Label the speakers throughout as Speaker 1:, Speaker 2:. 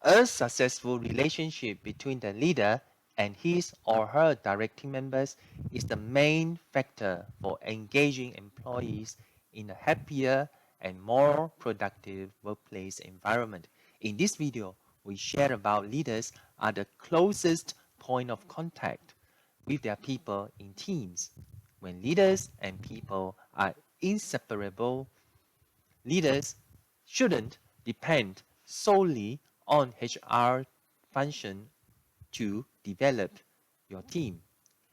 Speaker 1: A successful relationship between the leader and his or her direct team members is the main factor for engaging employees in a happier and more productive workplace environment. In this video, we share about leaders are the closest point of contact with their people in teams. When leaders and people are inseparable, leaders shouldn't depend solely on HR function to develop your team.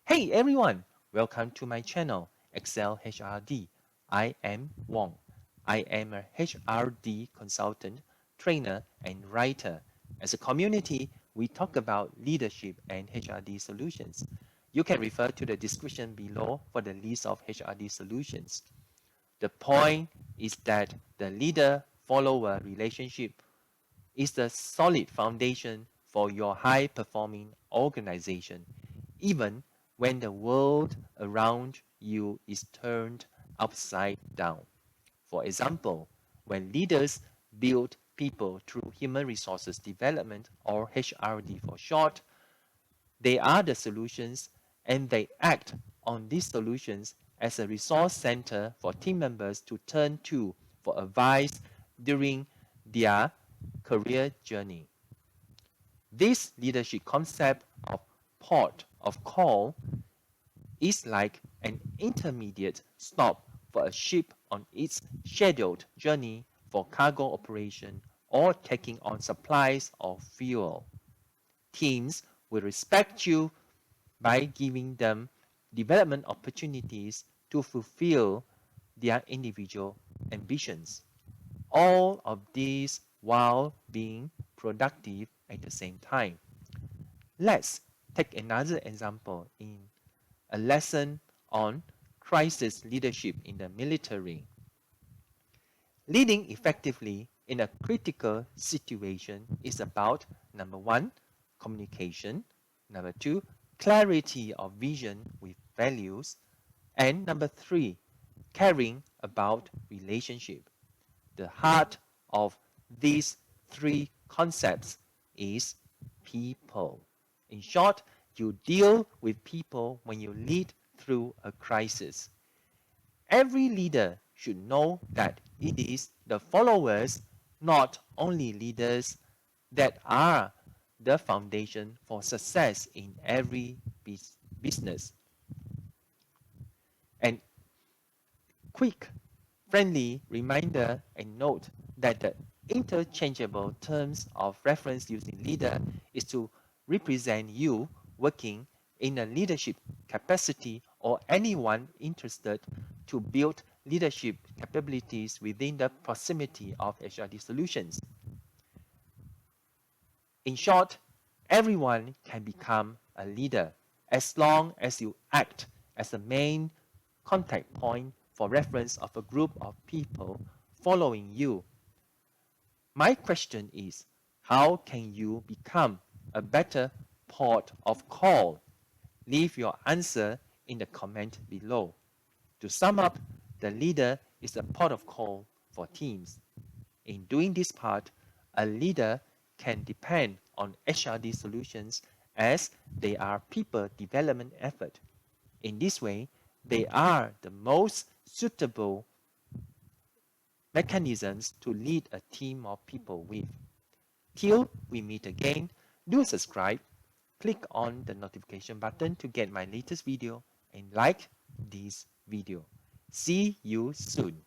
Speaker 1: Hey everyone, welcome to my channel, EXCEL-HRD. I am Wong. I am a HRD consultant, trainer, and writer. As a community, we talk about leadership and HRD solutions. You can refer to the description below for the list of HRD solutions. The point is that the leader-follower relationship is the solid foundation for your high-performing organization, even when the world around you is turned upside down. For example, when leaders build people through human resources development, or HRD for short, they are the solutions and they act on these solutions as a resource center for team members to turn to for advice during their career journey. This leadership concept of port of call is like an intermediate stop for a ship on its scheduled journey for cargo operation or taking on supplies of fuel. Teams will respect you by giving them development opportunities to fulfill their individual ambitions. All of these while being productive at the same time. Let's take another example in a lesson on crisis leadership in the military. Leading effectively in a critical situation is about number one, communication, number two, clarity of vision with values, and number three, caring about relationship. The heart of these three concepts is people. In short, you deal with people when you lead through a crisis. Every leader should know that it is the followers, not only leaders, that are the foundation for success in every business. And quick, friendly reminder and note that the interchangeable terms of reference using leader is to represent you working in a leadership capacity or anyone interested to build leadership capabilities within the proximity of HRD solutions. In short, everyone can become a leader as long as you act as the main contact point for reference of a group of people following you. My question is, how can you become a better port of call? Leave your answer in the comment below. To sum up, the leader is a port of call for teams. In doing this part, a leader can depend on HRD solutions as they are people development effort. In this way, they are the most suitable mechanisms to lead a team of people with. Till we meet again, do subscribe, click on the notification button to get my latest video, and like this video. See you soon.